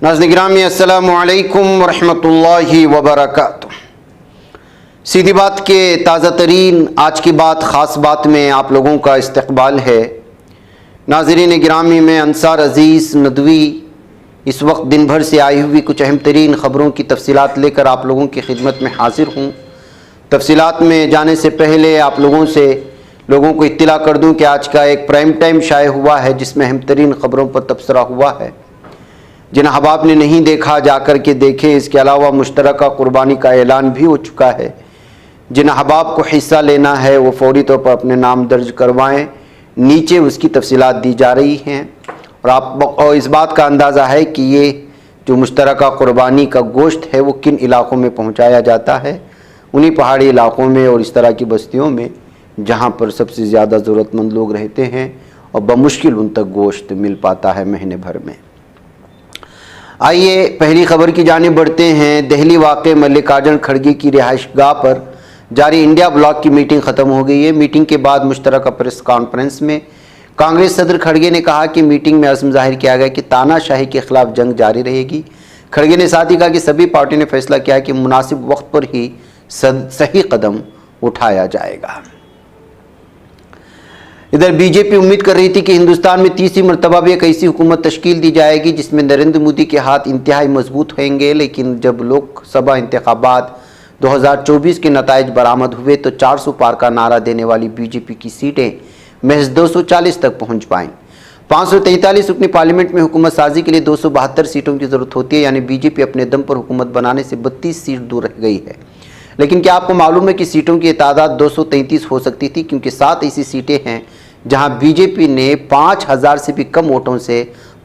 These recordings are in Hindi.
नाज़रीन गिरामी अस्सलामु अलैकुम वरहमतुल्लाहि वबरकातुह। सीधी बात के ताज़ा तरीन आज की बात ख़ास बात में आप लोगों का इस्तक़बाल है। नाज़रीन गिरामी में अंसार अज़ीज़ नदवी इस वक्त दिन भर से आई हुई कुछ अहम तरीन ख़बरों की तफसीलात लेकर आप लोगों की खिदमत में हाजिर हूँ। तफसीलात में जाने से पहले आप लोगों को इत्तला कर दूँ कि आज का एक प्राइम टाइम शाये हुआ है जिसमें अहम तरीन ख़बरों पर तबसरा हुआ है। जिन अहबाब ने नहीं देखा जाकर के देखें। इसके अलावा मुश्तरका कुर्बानी का ऐलान भी हो चुका है। जिन अहबाब को हिस्सा लेना है वो फौरी तौर पर अपने नाम दर्ज करवाएं। नीचे उसकी तफसीलात दी जा रही हैं और इस बात का अंदाज़ा है कि ये जो मुश्तरका कुर्बानी का गोश्त है वो किन इलाक़ों में पहुँचाया जाता है। उन्हीं पहाड़ी इलाक़ों में और इस तरह की बस्तियों में जहाँ पर सबसे ज़्यादा ज़रूरतमंद लोग रहते हैं और बमुश्किल उन तक गोश्त मिल पाता है महीने भर में। आइए पहली खबर की जानिब बढ़ते हैं। दिल्ली वाक़े मल्लिकार्जुन खड़गे की रिहाइशगाह पर जारी इंडिया ब्लॉक की मीटिंग ख़त्म हो गई है। मीटिंग के बाद मुश्तरका प्रेस कॉन्फ्रेंस में कांग्रेस सदर खड़गे ने कहा कि मीटिंग में अज़्म ज़ाहिर किया गया कि तानाशाही के खिलाफ जंग जारी रहेगी। खड़गे ने साथ ही कहा कि सभी पार्टियों ने फैसला किया कि मुनासिब वक्त पर ही सही कदम उठाया जाएगा। इधर बीजेपी उम्मीद कर रही थी कि हिंदुस्तान में तीसरी मरतबा भी एक ऐसी हुकूमत तश्कील दी जाएगी जिसमें नरेंद्र मोदी के हाथ इंतहाई मजबूत होंगे। लेकिन जब लोकसभा इंतखाबात 2024 के नताइज बरामद हुए तो 400 पार का नारा देने वाली बीजेपी की सीटें महज 240 तक पहुंच पाईं। 543 रुकनी पार्लियामेंट में हुकूमत साजी के लिए 272 सीटों की ज़रूरत होती है, यानी बीजेपी अपने दम पर हुकूमत बनाने से 32 सीट दूर रह गई है। लेकिन क्या आपको मालूम है कि सीटों की तादाद 233 हो सकती थी, क्योंकि 7 ऐसी सीटें हैं जहां बीजेपी ने 5000 से भी कम वोटों से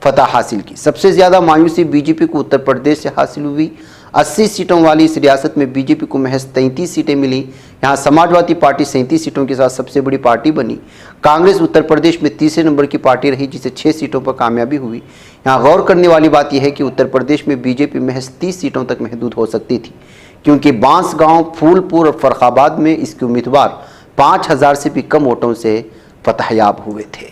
फतह हासिल की। सबसे ज़्यादा मायूसी बीजेपी को उत्तर प्रदेश से हासिल हुई। 80 सीटों वाली इस रियासत में बीजेपी को महज 33 सीटें मिली। यहाँ समाजवादी पार्टी 37 सीटों के साथ सबसे बड़ी पार्टी बनी। कांग्रेस उत्तर प्रदेश में तीसरे नंबर की पार्टी रही, जिसे 6 सीटों पर कामयाबी हुई। यहाँ गौर करने वाली बात यह है कि उत्तर प्रदेश में बीजेपी महज 30 सीटों तक महदूद हो सकती थी, क्योंकि बांसगांव, फूलपुर और फर्रुखाबाद में इसके उम्मीदवार 5000 से भी कम वोटों से फतहयाब हुए थे।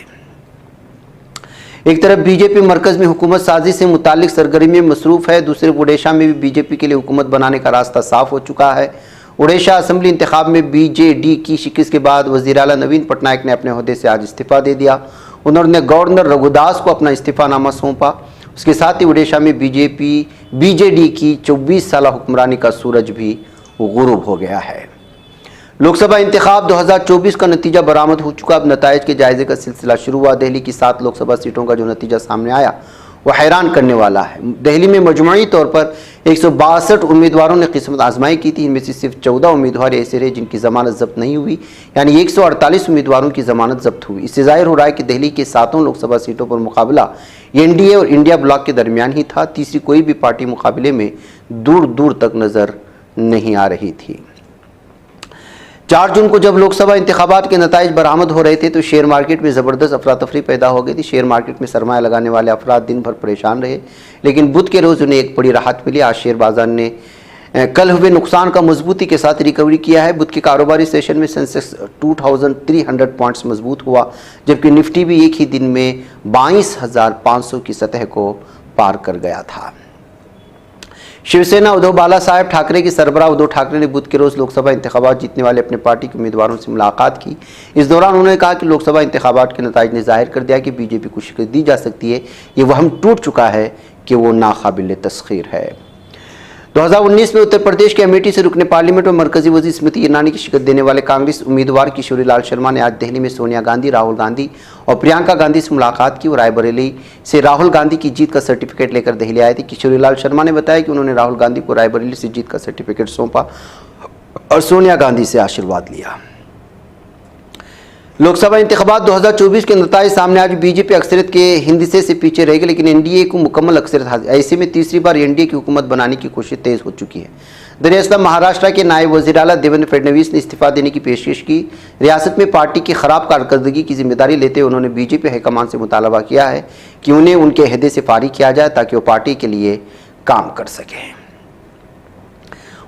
एक तरफ बीजेपी मरकज में हुकूमत साजी से मुतालिक सरगर्मी में मसरूफ है, दूसरे उड़ीसा में भी बीजेपी के लिए हुकूमत बनाने का रास्ता साफ हो चुका है। उड़ीसा असम्बली इंतखाब में बीजेडी की शिकस्त के बाद वज़ीर आला नवीन पटनायक ने अपने ओहदे से आज इस्तीफ़ा दे दिया। उन्होंने गवर्नर रघुदास को अपना इस्तीफ़ानामा सौंपा। उसके साथ ही उड़ीसा में बीजेडी की 24 साल हुक्मरानी का सूरज भी गुरूब हो गया है। लोकसभा इंतखाब 2024 का नतीजा बरामद हो चुका। अब नताइज के जायजे का सिलसिला शुरू हुआ। दिल्ली की 7 लोकसभा सीटों का जो नतीजा सामने आया वह हैरान करने वाला है। दिल्ली में मजमूई तौर पर 162 उम्मीदवारों ने किस्मत आजमाई की थी। इनमें से सिर्फ 14 उम्मीदवार ऐसे रहे जिनकी जमानत जब्त नहीं हुई, यानी 148 उम्मीदवारों की जमानत जब्त हुई। इससे जाहिर हो रहा है कि दिल्ली के 7 लोकसभा सीटों पर मुकाबला एनडीए और इंडिया ब्लॉक के दरमियान ही था। तीसरी कोई भी पार्टी मुकाबले में दूर दूर तक नजर नहीं आ रही थी। 4 जून को जब लोकसभा इंतखाबात के नताइज बरामद हो रहे थे तो शेयर मार्केट में ज़बरदस्त अफरा तफरी पैदा हो गई थी। शेयर मार्केट में सरमाया लगाने वाले अफराद दिन भर परेशान रहे, लेकिन बुध के रोज़ उन्हें एक बड़ी राहत मिली। आज शेयर बाजार ने कल हुए नुकसान का मजबूती के साथ रिकवरी किया है। बुध के कारोबारी सेशन में सेंसेक्स 2300 पॉइंट्स मजबूत हुआ, जबकि निफ्टी भी एक ही दिन में 22,500 की सतह को पार कर गया था। शिवसेना उद्धव बाला साहेब ठाकरे की सरबराह उद्धव ठाकरे ने बुध के रोज लोकसभा इंतखाबात जीतने वाले अपने पार्टी के उम्मीदवारों से मुलाकात की। इस दौरान उन्होंने कहा कि लोकसभा इंतखाबात के नताइज ने जाहिर कर दिया कि बीजेपी को शिकस्त दी जा सकती है। ये वहम टूट चुका है कि वो नाकाबिल तस्खीर है। 2019 में उत्तर प्रदेश के अमेठी से रुकने पार्लियामेंट में मरकजी वजीर स्मृति ईरानी की शिकस्त देने वाले कांग्रेस उम्मीदवार किशोरी लाल शर्मा ने आज दिल्ली में सोनिया गांधी, राहुल गांधी और प्रियंका गांधी से मुलाकात की। रायबरेली से राहुल गांधी की जीत का सर्टिफिकेट लेकर दिल्ली आए थे। किशोरी लाल शर्मा ने बताया कि उन्होंने राहुल गांधी को रायबरेली से जीत का सर्टिफिकेट सौंपा और सोनिया गांधी से आशीर्वाद लिया। लोकसभा इंतखाबात 2024 के नताइज सामने आज बीजेपी अक्सरियत के हिंदसे से पीछे रहेगी, लेकिन एनडीए को मुकम्मल अक्सरियत हासिल। ऐसे में तीसरी बार एनडीए की हुकूमत बनाने की कोशिश तेज हो चुकी है। दरअसल महाराष्ट्र के नायब वज़ीर आला देवेंद्र फडणवीस ने इस्तीफा देने की पेशकश की। रियासत में पार्टी की खराब कारकर्दगी की जिम्मेदारी लेते हुए उन्होंने बीजेपी हाईकमान से मुतालबा किया है कि उन्हें उनके अहदे से फारिग किया जाए ताकि वो पार्टी के लिए काम कर सकें।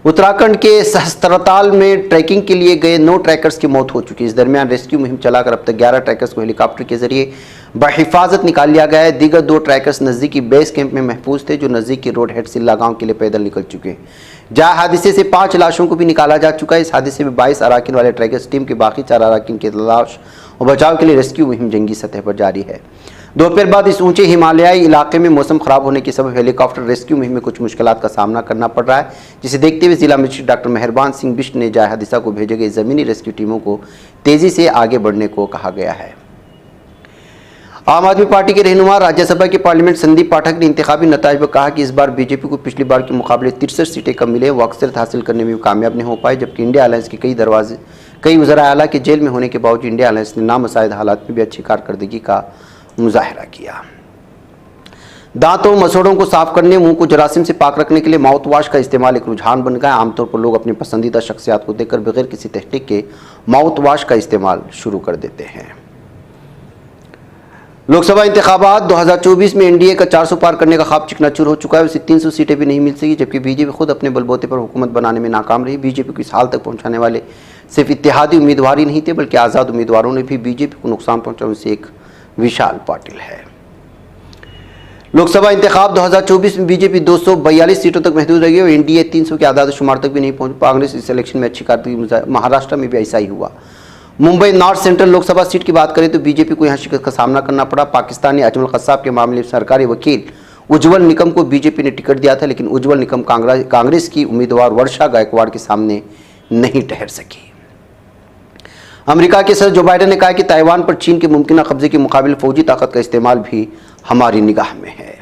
उत्तराखंड के सहस्त्रताल में ट्रैकिंग के लिए गए 9 ट्रैकर्स की मौत हो चुकी है। इस दरमियान रेस्क्यू मुहिम चलाकर अब तक 11 ट्रैकर्स को हेलीकॉप्टर के जरिए बहिफाजत निकाल लिया गया है। दीगर 2 ट्रैकर्स नज़दीकी बेस कैंप में महफूज थे जो नज़दीकी रोड हेड सिल्ला गांव के लिए पैदल निकल चुके हैं। जहां हादसे से 5 लाशों को भी निकाला जा चुका है। इस हादसे में 22 अराकीन वाले ट्रैकर्स टीम के बाकी 4 अराकीन की तलाश और बचाव के लिए रेस्क्यू मुहिम जंगी सतह पर जारी है। दोपहर बाद इस ऊंचे हिमालयाई इलाके में मौसम खराब होने के सबब हेलीकॉप्टर रेस्क्यू मुहिम में कुछ मुश्किलात का सामना करना पड़ रहा है, जिसे देखते हुए जिला मजिस्ट्रेट डॉक्टर मेहरबान सिंह बिष्ट ने जाए हादसा को भेजे गए जमीनी रेस्क्यू टीमों को तेजी से आगे बढ़ने को कहा गया है। आम आदमी पार्टी के रहनुमा राज्यसभा के पार्लियामेंट संदीप पाठक ने इंतखाबी नताइज में कहा कि इस बार बीजेपी को पिछली बार के मुकाबले 63 सीटें कम मिले, वो अक्सरियत हासिल करने में भी कामयाब नहीं हो पाए, जबकि इंडिया अलायंस के कई वज़रा आला के जेल में होने के बावजूद इंडिया अलायंस ने नामसाइद हालात में भी अच्छी कारकर्दगी का मुजाहरा किया। दांतों मसोड़ों को साफ करने, मुंह को जरासीम से पाक रखने के लिए माउथ वॉश का इस्तेमाल एक रुझान बन गया। आमतौर पर लोग अपनी पसंदीदा शख्सियात को देखकर बगैर किसी तहकीक के माउथ वॉश का इस्तेमाल शुरू कर देते हैं। लोकसभा इंतखाबात 2024 में एनडीए का 400 पार करने का ख्वाब चिकनाचूर हो चुका है। उसे 300 सीटें भी नहीं मिल सकी, जबकि बीजेपी खुद अपने बलबूते पर हुकूमत बनाने में नाकाम रही। बीजेपी को इस हाल तक पहुंचाने वाले सिर्फ इत्तेहादी उम्मीदवार ही नहीं थे, बल्कि आज़ाद उम्मीदवारों ने भी बीजेपी को नुकसान पहुंचा। उनसे एक विशाल पाटिल है। लोकसभा इंतखाब 2024 में बीजेपी 242 सीटों तक महदूद रही और एनडीए 300 के आदाद शुमार तक भी नहीं पहुंच पा। कांग्रेस इस इलेक्शन में अच्छी कारकर्दगी, महाराष्ट्र में भी ऐसा ही हुआ। Mumbai north central Lok Sabha seat की बात करें तो बीजेपी को यहां शिकस्त का सामना करना पड़ा। पाकिस्तानी अजमल कसाब के मामले में सरकारी वकील उज्जवल निकम को बीजेपी ने टिकट दिया था, लेकिन उज्जवल निकम कांग्रेस की उम्मीदवार वर्षा गायकवाड़ के सामने नहीं ठहर सकी। अमेरिका के सदर जो बाइडेन ने कहा कि ताइवान पर चीन के मुमकिन कब्जे के मुकाबले फौजी ताकत का इस्तेमाल भी हमारी निगाह में है।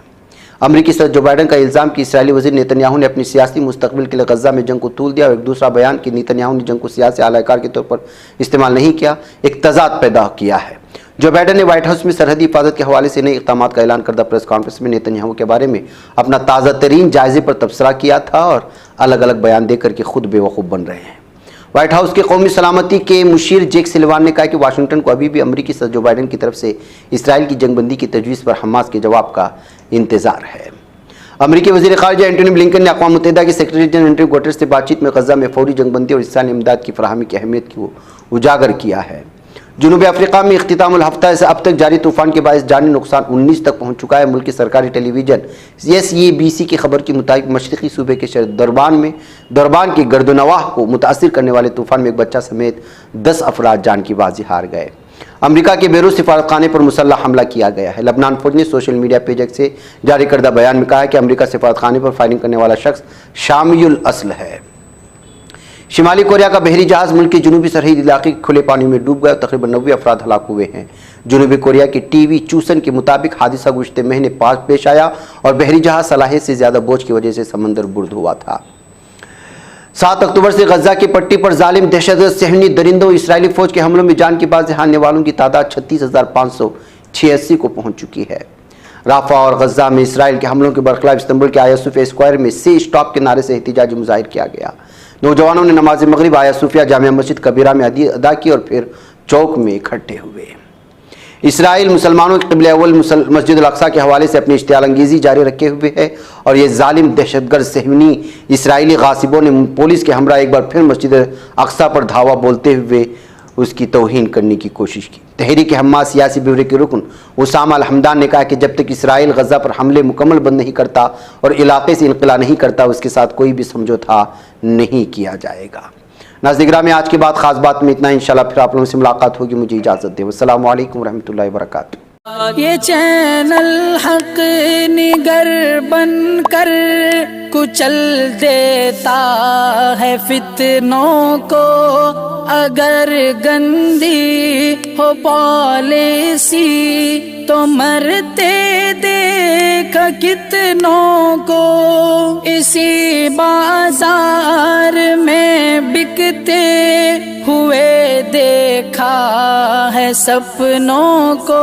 अमेरिकी सदर जो बाइडेन का इल्ज़ाम कि इसराइली वज़ीर नेतन्याहू ने अपनी सियासी मुस्तकबिल के लिए गज़ा में जंग को तूल दिया और एक दूसरा बयान कि नेतन्याहू ने जंग को सियासी आलाकार के तौर पर इस्तेमाल नहीं किया, एक तजाद पैदा किया है। जो बाइडेन ने व्हाइट हाउस में सरहदी हिफाजत के हवाले से नए इक़दाम का ऐलान करदा प्रेस कॉन्फ्रेंस में नेतन्याहू के बारे में अपना ताज़ा तरीन जायजे पर तबसरा किया था और अलग अलग बयान देकर के खुद बेवकूफ़ बन रहे हैं। व्हाइट हाउस के कौमी सलामती के मुशीर जेक सिल्वान ने कहा कि वाशिंगटन को अभी भी अमेरिकी सदर जो बाइडेन की तरफ से इसराइल की जंगबंदी की तजवीज़ पर हमास के जवाब का इंतजार है। अमेरिकी वज़ीर ख़ारिजा एंटोनी ब्लिंकन ने अक़वाम मुत्तहिदा के सेक्रेटरी जनरल एंटोनियो गुटेरेस से बातचीत में गज़ा में फौरी जंगबंदी और इंसानी इमदाद की फराहमी की अहमियत को उजागर किया है। जनूबी अफ्रीका में इख्तितामुल हफ्ता से अब तक जारी तूफान के बायस जानी नुकसान 19 तक पहुंच चुका है। मुल्क की सरकारी टेलीविजन SABC की खबर के मुताबिक मशरक़ी सूबे के शहर दरबान के गर्दनवाह को मुतासिर करने वाले तूफान में एक बच्चा समेत 10 अफराद जान की बाजी हार गए। अमेरिका के बेरूत सिफारतखाने पर मुसल्लह हमला किया गया है। लबनान फौज ने सोशल मीडिया पेज से जारी करदा बयान में कहा है कि अमेरिका सिफारतखाने पर फायरिंग करने वाला शख्स शामियुल अस्ल है। शिमाली कोरिया का बहरी जहाज मुल्क के जनूबी सरहदी इलाके के खुले पानी में डूब गया और तकरीबन 90 अफराद हलाक हुए हैं। जनूबी कोरिया की टीवी चूसन के मुताबिक हादसा गुज़श्ते महीने पेश आया और बहरी जहाज सलाहियत से ज़्यादा बोझ की वजह से समंदर बुर्द हुआ था। 7 अक्टूबर से गजा की पट्टी पर जालिम दहशतगर्द सहनी दरिंदों इसराइली फौज के हमलों में जान की बाजी हारने वालों की तादाद 36,586 को पहुंच चुकी है। राफा और गजा में इसराइल के हमलों के बरखिलाफ इस्तांबुल के आया सूफिया स्क्वायर में से स्टॉप के नारे से एहतिजाजी मुजाहिर किया गया। नौजवानों ने नमाज मगरिब आया सूफिया जामिया मस्जिद कबीरा में अदा की और फिर चौक में इकट्ठे हुए। इसराइल मुसलमानों के क़िबला अव्वल मस्जिद अल-अक़सा के हवाले से अपनी इश्तियाल अंगेज़ी जारी रखे हुए है और ये जालिम दहशतगर्द सहनी इसराइली गासिबों ने पुलिस के हमरा एक बार फिर मस्जिद अल-अक़सा पर धावा बोलते हुए उसकी तौहीन करने की कोशिश की। तहरीक हमास सियासी ब्यूरो के रुकन उसामा अल-हमदान ने कहा कि जब तक इसराइल गजा पर हमले मुकम्मल बंद नहीं करता और इलाके से इनक़िला नहीं करता उसके साथ कोई भी समझौता नहीं किया जाएगा। नाज़रीन में आज की बात खास बात में इतना। इंशाल्लाह फिर आप लोगों से मुलाकात होगी। मुझे इजाज़त दें। अस्सलामु अलैकुम रहमतुल्लाहि व बरकातुहू। ये चैनल हक निगर बन कर कुचल देता है फितनों को, अगर गंदी हो पॉलिसी तो मरते देख कितनों को। इसी बाजार में बिकते हुए देखा है सपनों को,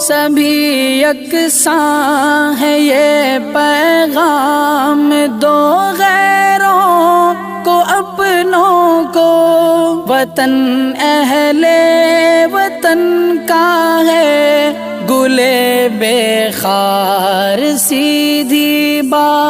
सभी यकसां है ये पैगाम दो गैरों को अपनों को। वतन अहले वतन का है गुले बेखार सीधी बात।